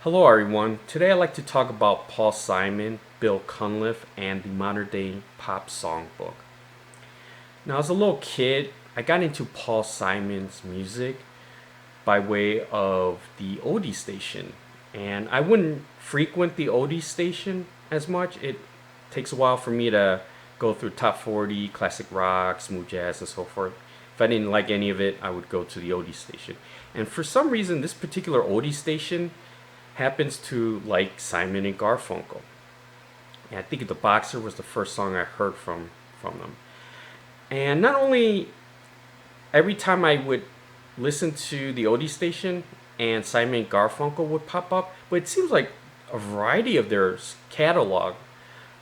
Hello everyone. Today I'd like to talk about Paul Simon, Bill Cunliffe, and the modern day pop songbook. Now, as a little kid, I got into Paul Simon's music by way of the oldie station. And I wouldn't frequent the oldie station as much. It takes a while for me to go through top 40, classic rock, smooth jazz, and so forth. If I didn't like any of it, I would go to the oldie station. And for some reason, this particular oldie station happens to like Simon and Garfunkel. And I think The Boxer was the first song I heard from them. And not only every time I would listen to the oldie station and Simon and Garfunkel would pop up, but it seems like a variety of their catalog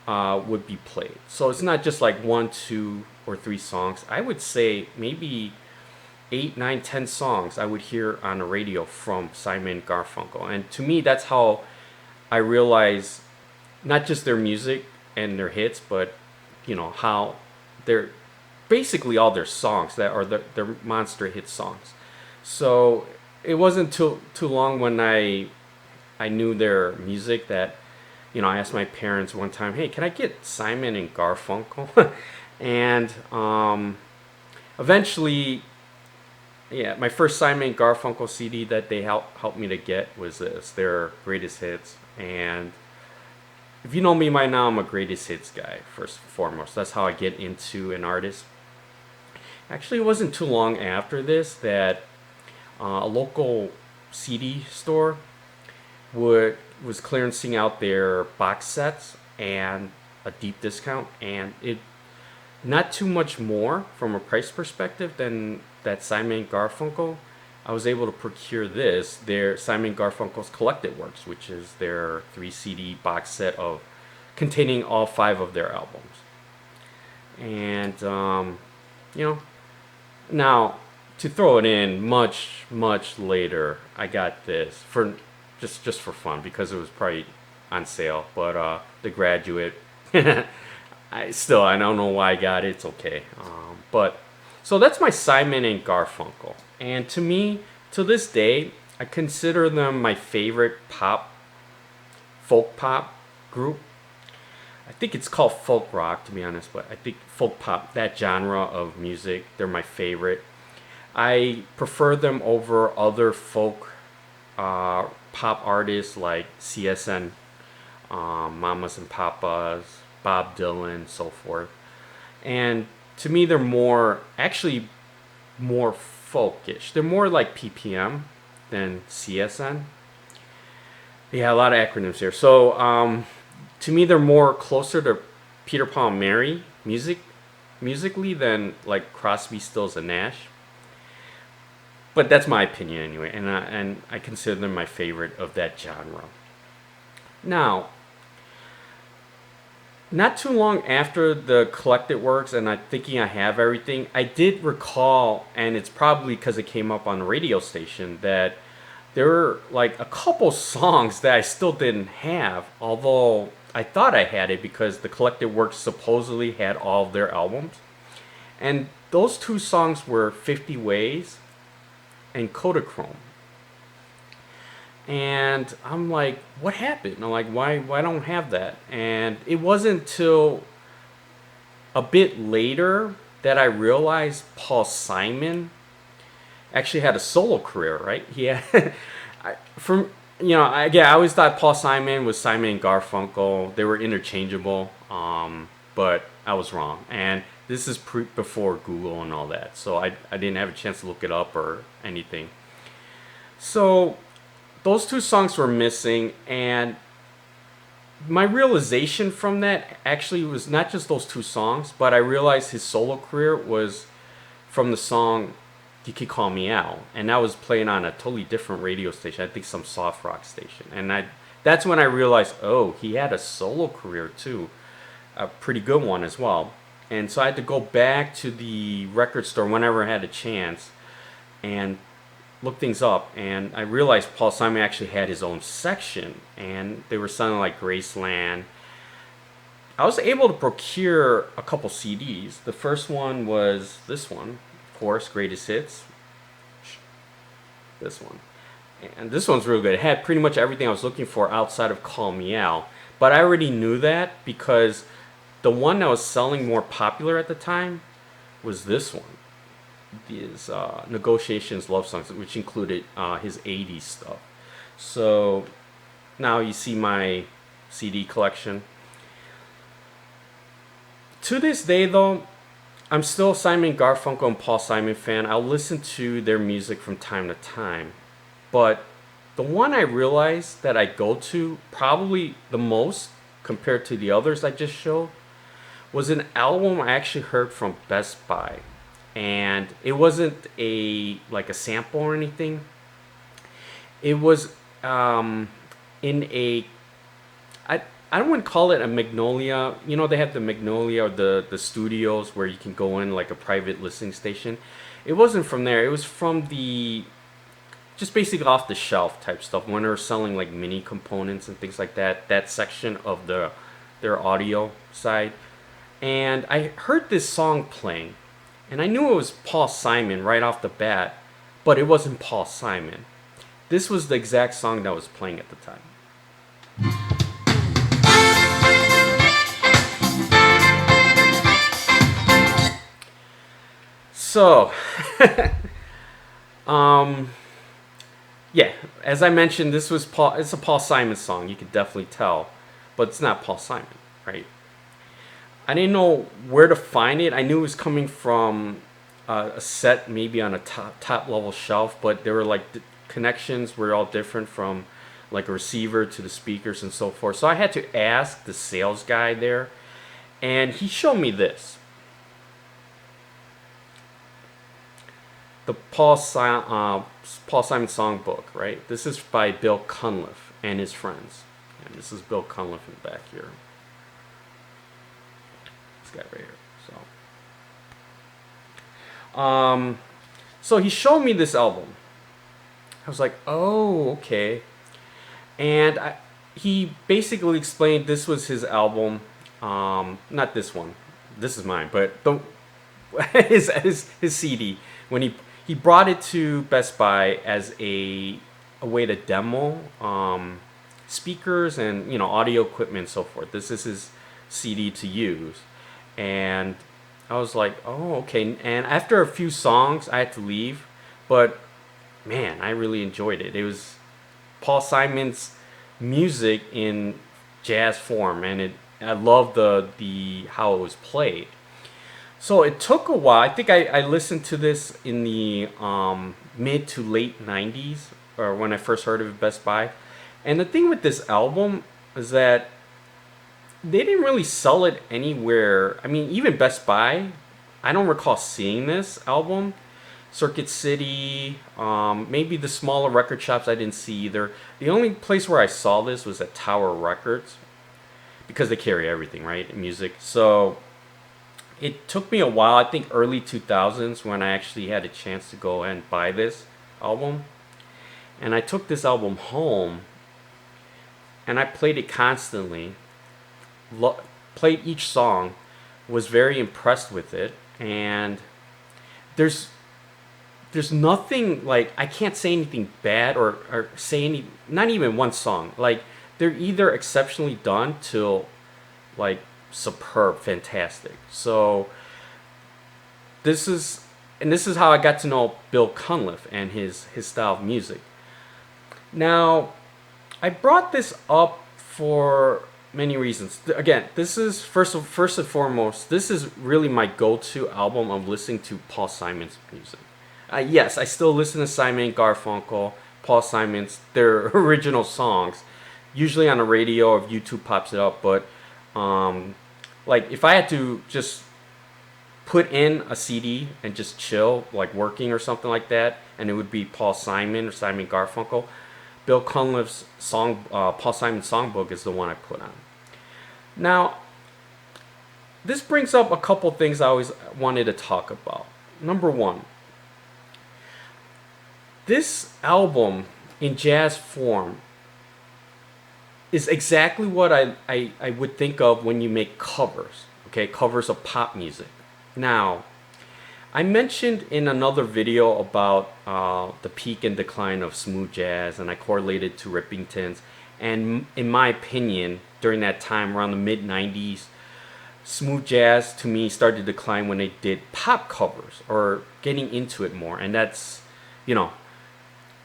would be played. So it's not just like one, two, or three songs. I would say maybe 8, 9, 10 songs I would hear on the radio from Simon and Garfunkel. And to me, that's how I realize not just their music and their hits, but how they're basically all their songs that are their monster hit songs. So it wasn't too long when I knew their music that I asked my parents one time, "Hey, can I get Simon and Garfunkel?" and eventually, yeah, my first Simon and Garfunkel CD that they helped me to get was this, their greatest hits. And if you know me by now, I'm a greatest hits guy first and foremost. That's how I get into an artist. Actually, it wasn't too long after this that a local CD store was clearancing out their box sets and a deep discount, and it not too much more from a price perspective than that Simon and Garfunkel. I was able to procure their Simon and Garfunkel's Collected Works, which is their 3 CD box set of containing all 5 of their albums. And you know, now to throw it in much later, I got this for just for fun because it was probably on sale. But The Graduate, I don't know why I got it. It's okay. But so that's my Simon and Garfunkel, and to me, to this day, I consider them my favorite folk pop group. I think it's called folk rock, to be honest, but I think folk pop, that genre of music, they're my favorite. I prefer them over other folk pop artists like CSN, Mamas and Papas, Bob Dylan, so forth. And to me, they're more folkish. They're more like PPM than CSN. Yeah, a lot of acronyms here. So to me, they're more closer to Peter Paul and Mary musically than like Crosby, Stills, and Nash. But that's my opinion anyway, and I consider them my favorite of that genre. Now, not too long after the Collected Works and I'm thinking I have everything, I did recall, and it's probably because it came up on the radio station, that there were like a couple songs that I still didn't have, although I thought I had it because the Collected Works supposedly had all of their albums. And those 2 songs were 50 Ways and Kodachrome. And I'm like, what happened? I'm like, why don't I have that? And it wasn't until a bit later that I realized Paul Simon actually had a solo career, right? He had, I always thought Paul Simon was Simon and Garfunkel. They were interchangeable, but I was wrong. And this is before Google and all that, so I didn't have a chance to look it up or anything. So those 2 songs were missing, and my realization from that actually was not just those 2 songs, but I realized his solo career was from the song "You Could Call Me Out," and that was playing on a totally different radio station. I think some soft rock station, and that's when I realized, oh, he had a solo career too, a pretty good one as well. And so I had to go back to the record store whenever I had a chance and look things up, and I realized Paul Simon actually had his own section, and they were sounding like Graceland. I was able to procure a couple CDs. The first one was this one, of course, Greatest Hits. This one. And this one's real good. It had pretty much everything I was looking for outside of Call Me Out. But I already knew that because the one that was selling more popular at the time was this one. These Negotiations love songs, which included his 80s stuff. So now you see my CD collection. To this day, though, I'm still a Simon Garfunkel and Paul Simon fan. I'll listen to their music from time to time. But the one I realized that I go to probably the most compared to the others I just showed was an album I actually heard from Best Buy. And it wasn't a sample or anything. It was in a I don't want to call it a Magnolia. You know, they have the Magnolia or the studios where you can go in like a private listening station. It wasn't from there. It was from the just basically off the shelf type stuff when they're selling like mini components and things like that. That section of their audio side, and I heard this song playing, and I knew it was Paul Simon right off the bat, but it wasn't Paul Simon. This was the exact song that was playing at the time. So, yeah, as I mentioned, this was Paul. It's a Paul Simon song. You could definitely tell, but it's not Paul Simon, right? I didn't know where to find it. I knew it was coming from a set, maybe on a top level shelf, but there were like the connections were all different from like a receiver to the speakers and so forth. So I had to ask the sales guy there, and he showed me this. The Paul Simon Songbook, right? This is by Bill Cunliffe and his friends. And this is Bill Cunliffe in the back here. This guy right here. So he showed me this album. I was like, oh, okay. And he basically explained this was his album. Not this one. This is mine, but his CD when he brought it to Best Buy as a way to demo speakers and audio equipment and so forth. This is his CD to use, and I was like, oh, okay. And after a few songs, I had to leave, but man, I really enjoyed it. It was Paul Simon's music in jazz form, and I love the how it was played. So it took a while. I think I listened to this in the mid to late 90s, or when I first heard of it, Best Buy. And the thing with this album is that they didn't really sell it anywhere. I mean, even Best Buy, I don't recall seeing this album. Circuit City, maybe the smaller record shops I didn't see either. The only place where I saw this was at Tower Records, because they carry everything, right? Music. So it took me a while, I think early 2000s, when I actually had a chance to go and buy this album. And I took this album home and I played it constantly. Played each song, was very impressed with it, and there's nothing, like, I can't say anything bad or say not even one song. Like, they're either exceptionally done till like superb, fantastic. So this is how I got to know Bill Cunliffe and his style of music. Now, I brought this up for many reasons. Again, this is first and foremost, this is really my go-to album of listening to Paul Simon's music. Yes, I still listen to Simon Garfunkel, Paul Simon's, their original songs, usually on the radio or if YouTube pops it up. But like, if I had to just put in a CD and just chill, like working or something like that, and it would be Paul Simon or Simon Garfunkel, Bill Cunliffe's Paul Simon Songbook is the one I put on. Now, this brings up a couple things I always wanted to talk about. Number one, this album in jazz form is exactly what I would think of when you make covers, okay? Covers of pop music. Now, I mentioned in another video about the peak and decline of smooth jazz, and I correlated to Rippingtons. And in my opinion, during that time, around the mid 90s, smooth jazz to me started to decline when they did pop covers or getting into it more. And that's, you know,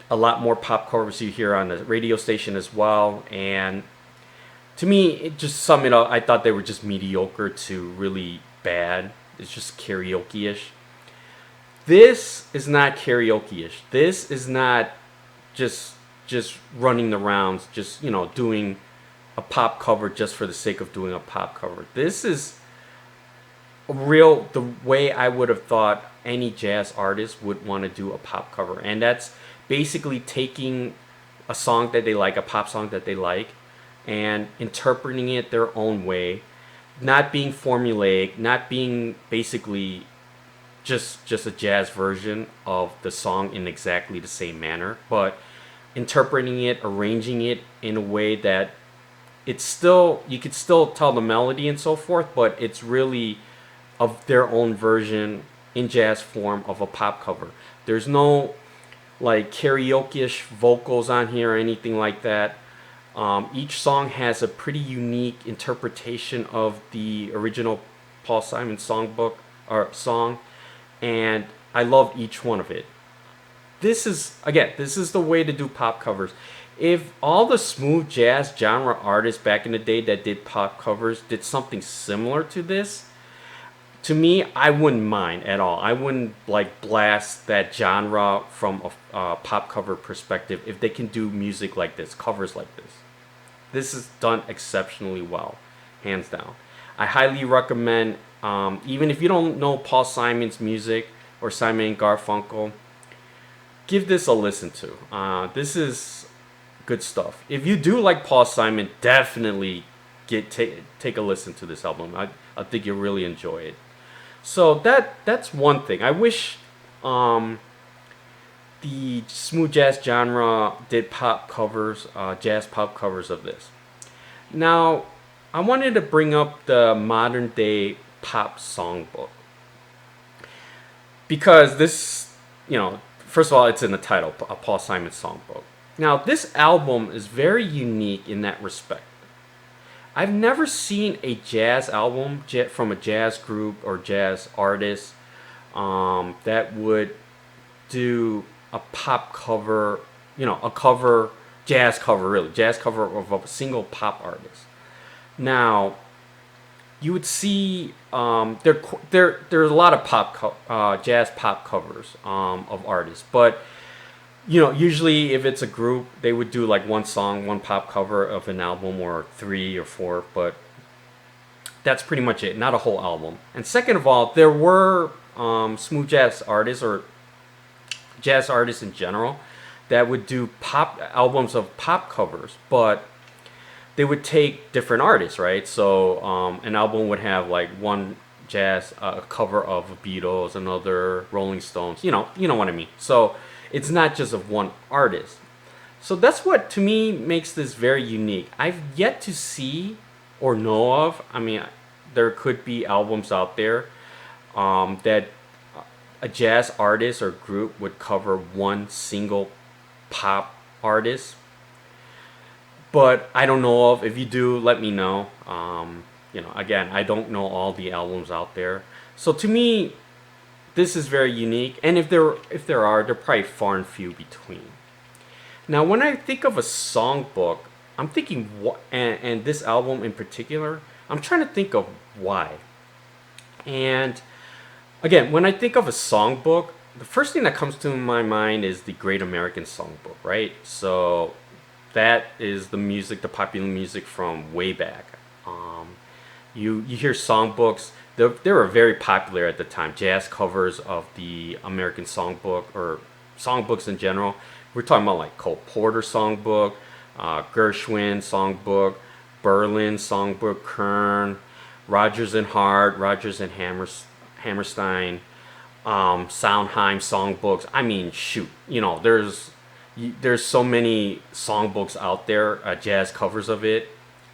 a lot more pop covers you hear on the radio station as well. And to me, it just sum it up. I thought they were just mediocre to really bad. It's just karaoke-ish. This is not karaoke-ish. This is not just running the rounds, just doing a pop cover just for the sake of doing a pop cover. This is the way I would have thought any jazz artist would want to do a pop cover, and that's basically taking a song that they like, a pop song that they like, and interpreting it their own way, not being formulaic, not being basically just a jazz version of the song in exactly the same manner, but interpreting it, arranging it in a way that it's still, you could still tell the melody and so forth, but it's really of their own version in jazz form of a pop cover. There's no like karaoke-ish vocals on here or anything like that. Each song has a pretty unique interpretation of the original Paul Simon Songbook or song, and I love each one of it. This is the way to do pop covers. If all the smooth jazz genre artists back in the day that did pop covers did something similar to this, to me, I wouldn't mind at all. I wouldn't like blast that genre from a pop cover perspective if they can do music like this, covers like this. This is done exceptionally well, hands down. I highly recommend, even if you don't know Paul Simon's music or Simon and Garfunkel, give this a listen to. This is good stuff. If you do like Paul Simon, definitely take a listen to this album. I think you'll really enjoy it. So that's one thing. I wish the smooth jazz genre did pop covers, jazz pop covers of this. Now, I wanted to bring up the modern day pop songbook because this, first of all, it's in the title, a Paul Simon Songbook. Now, this album is very unique in that respect. I've never seen a jazz album from a jazz group or jazz artist that would do a pop cover, a cover, jazz cover of a single pop artist. Now, you would see there's a lot of jazz pop covers of artists, but usually if it's a group, they would do like one song, one pop cover of an album, or 3 or 4, but that's pretty much it, not a whole album. And second of all, there were smooth jazz artists or jazz artists in general that would do pop albums of pop covers, but they would take different artists, right? So an album would have like one jazz cover of Beatles, another Rolling Stones, you know what I mean. So it's not just of one artist. So that's what, to me, makes this very unique. I've yet to see or know of, there could be albums out there that a jazz artist or group would cover one single pop artist. But I don't know of. If you do, let me know. Again, I don't know all the albums out there. So to me, this is very unique, and if there are, they're probably far and few between. Now, when I think of a songbook, I'm thinking and this album in particular, I'm trying to think of why. And again, when I think of a songbook, the first thing that comes to my mind is the Great American Songbook, right? So that is the popular music from way back. You hear songbooks. They were very popular at the time. Jazz covers of the American Songbook or songbooks in general. We're talking about like Cole Porter Songbook, Gershwin Songbook, Berlin Songbook, Kern, Rodgers and Hart, Rodgers and Hammerstein, Sondheim Songbooks. Shoot, there's so many songbooks out there, jazz covers of it.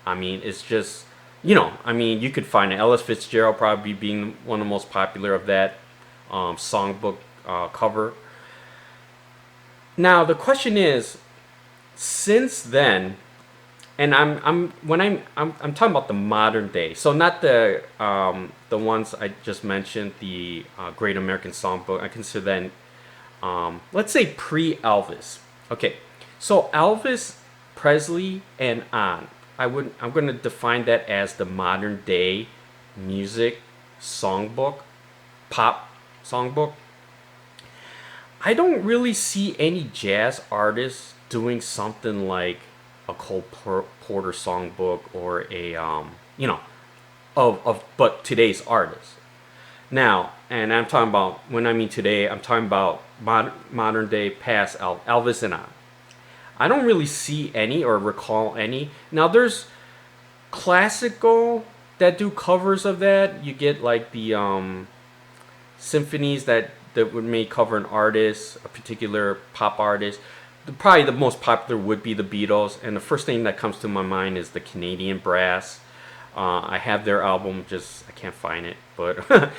It's just, you could find it. Ella Fitzgerald probably being one of the most popular of that songbook cover. Now the question is, since then, and I'm talking about the modern day, so not the ones I just mentioned, the Great American Songbook. I consider that let's say pre-Elvis. Okay, so Elvis Presley and on. I'm going to define that as the modern day music songbook, pop songbook. I don't really see any jazz artists doing something like a Cole Porter songbook or a of but today's artists. Now, and I'm talking about, when I mean today, I'm talking about modern day past Elvis and on. I don't really see any or recall any. Now there's classical that do covers of that. You get like the symphonies that would may cover an artist, a particular pop artist. Probably the most popular would be the Beatles, and the first thing that comes to my mind is the Canadian Brass. I have their album, just I can't find it, but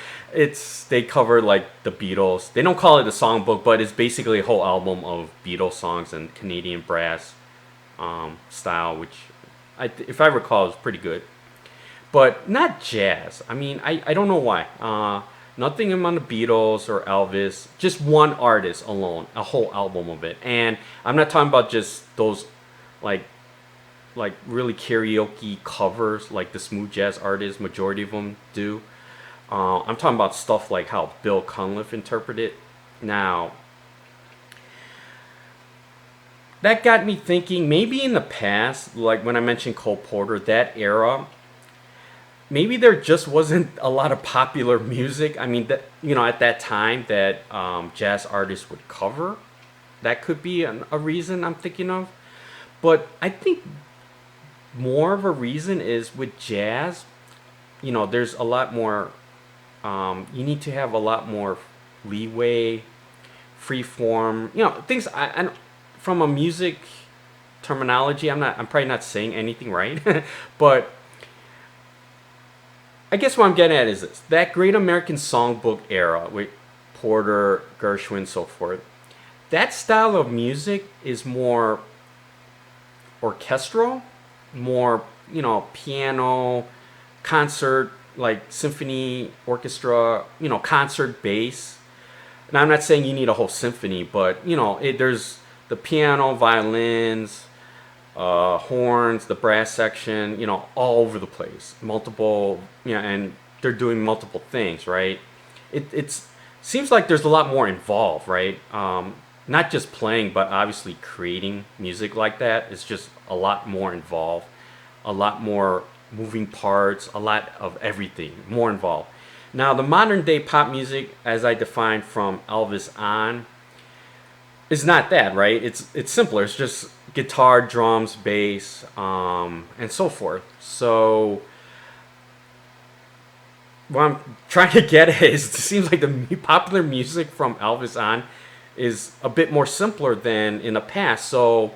they cover like the Beatles. They don't call it a songbook, but it's basically a whole album of Beatles songs and Canadian Brass style, which if I recall is pretty good. But not jazz. I mean, I don't know why. Nothing among the Beatles or Elvis. Just one artist alone, a whole album of it. And I'm not talking about just those like really karaoke covers like the smooth jazz artists, majority of them do. I'm talking about stuff like how Bill Cunliffe interpreted. Now, that got me thinking, maybe in the past, like when I mentioned Cole Porter, that era, maybe there just wasn't a lot of popular music. I mean, that at that time that jazz artists would cover. That could be a reason I'm thinking of. But I think more of a reason is with jazz, there's a lot more, you need to have a lot more leeway, free form, things. From a music terminology, I'm probably not saying anything right, but I guess what I'm getting at is this: that Great American Songbook era with Porter, Gershwin, so forth. That style of music is more orchestral, more piano, concert, like symphony orchestra, concert bass. And I'm not saying you need a whole symphony, but there's the piano, violins, horns, the brass section, all over the place, multiple, and they're doing multiple things, right? It's seems like there's a lot more involved, right? Not just playing, but obviously creating music like that is just a lot more involved, a lot more moving parts, a lot of everything, more involved. Now, the modern day pop music, as I defined from Elvis on, is not that, right? It's simpler. It's just guitar, drums, bass, and so forth. So what I'm trying to get at is, it seems like the popular music from Elvis on is a bit more simpler than in the past. So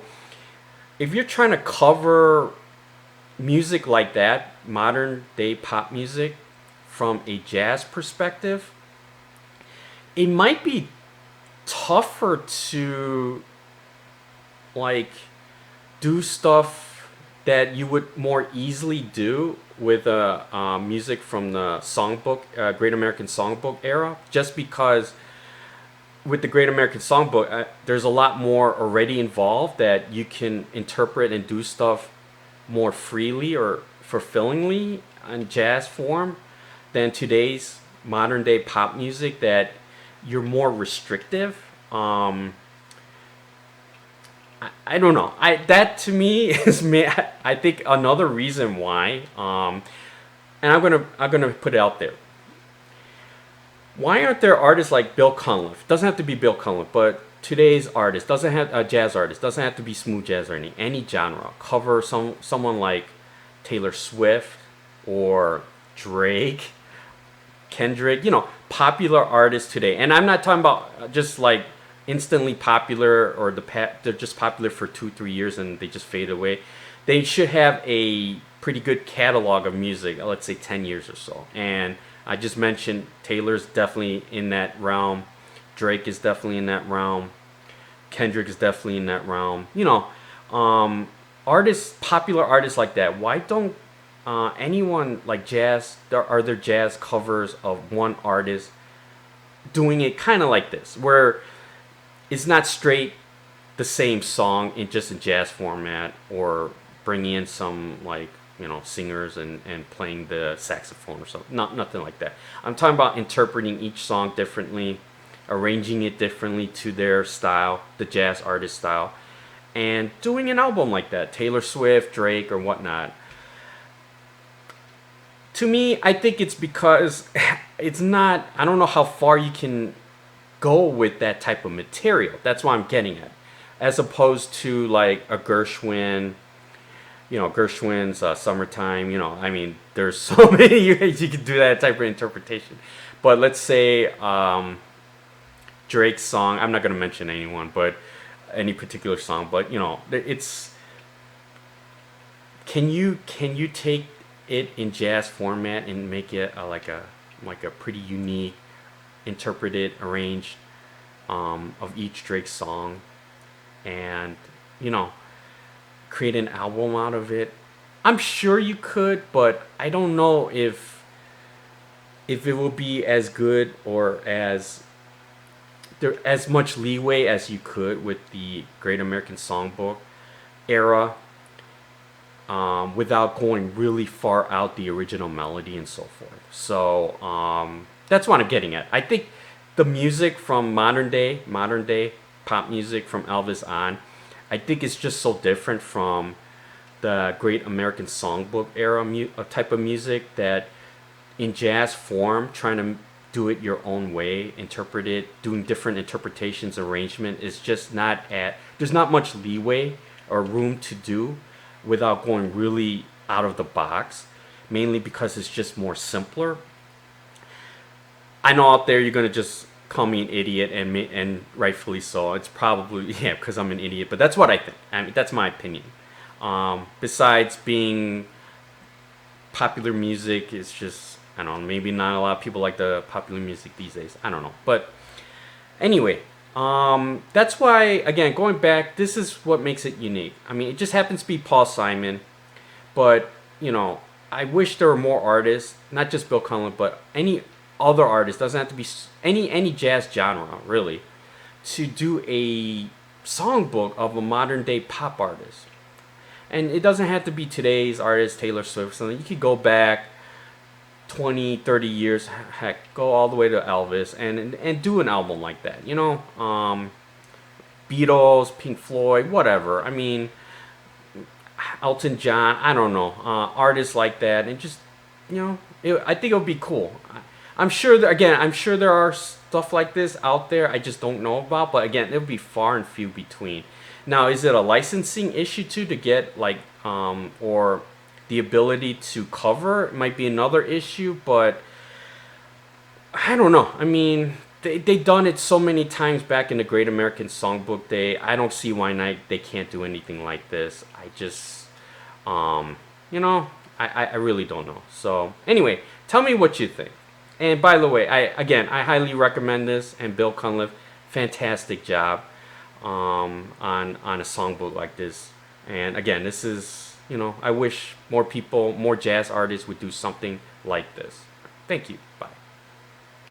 if you're trying to cover music like that, modern day pop music, from a jazz perspective, it might be tougher to like do stuff that you would more easily do with music from the songbook, Great American Songbook era, just because with the Great American Songbook, there's a lot more already involved that you can interpret and do stuff more freely or fulfillingly in jazz form than today's modern day pop music, that you're more restrictive. I don't know. That to me is I think another reason why. And I'm gonna put it out there. Why aren't there artists like Bill Cunliffe? Doesn't have to be Bill Cunliffe, but today's artist doesn't have a jazz artist. Doesn't have to be smooth jazz or any genre. Cover someone like Taylor Swift or Drake, Kendrick. Popular artists today. And I'm not talking about just like instantly popular or they're just popular for 2-3 years and they just fade away. They should have a pretty good catalog of music. Let's say 10 years or so, and I just mentioned Taylor's definitely in that realm. Drake is definitely in that realm. Kendrick is definitely in that realm. Artists, popular artists like that. Why don't anyone like jazz? Are there jazz covers of one artist doing it kind of like this, where it's not straight the same song in just a jazz format, or bringing in some like singers and playing the saxophone or something. Nothing like that. I'm talking about interpreting each song differently, arranging it differently to their style, the jazz artist style, and doing an album like that. Taylor Swift, Drake, or whatnot. To me, I think it's because it's not. I don't know how far you can go with that type of material. That's what I'm getting at. As opposed to like a Gershwin, Gershwin's Summertime. I mean, there's so many ways you can do that type of interpretation. But let's say Drake's song. I'm not going to mention anyone, but any particular song. But it's can you take it in jazz format and make it like a pretty unique, interpreted, arranged of each Drake song, and create an album out of it. I'm sure you could, but I don't know if it will be as good or as much leeway as you could with the Great American Songbook era, without going really far out the original melody and so forth. So that's what I'm getting at. I think the music from modern day pop music from Elvis on, I think it's just so different from the Great American Songbook era type of music, that in jazz form, trying to do it your own way, interpret it, doing different interpretations, arrangement is just there's not much leeway or room to do without going really out of the box, mainly because it's just more simpler. I know out there you're gonna just call me an idiot, and rightfully so. It's probably because I'm an idiot, but that's what I think. I mean, that's my opinion. Besides being popular music, it's just, I don't know, maybe not a lot of people like the popular music these days. I don't know, but anyway, that's why, again, going back, this is what makes it unique. I mean, it just happens to be Paul Simon, but I wish there were more artists, not just Bill Cunliffe, but any other artist. Doesn't have to be any jazz genre really, to do a songbook of a modern day pop artist. And it doesn't have to be today's artist, Taylor Swift or something. You could go back 20, 30 years, heck, go all the way to Elvis and do an album like that. Beatles, Pink Floyd, whatever. I mean, Elton John, I don't know, artists like that, and just, I think it would be cool. I'm sure there are stuff like this out there I just don't know about, but again, it would be far and few between. Now, is it a licensing issue too, to get or the ability to cover? It might be another issue, but I don't know. I mean, they done it so many times back in the Great American Songbook day. I don't see why not they can't do anything like this. I just, I really don't know. So anyway, tell me what you think. And by the way, I highly recommend this. And Bill Cunliffe, fantastic job on a songbook like this. And again, this is, I wish more people, more jazz artists would do something like this. Thank you. Bye.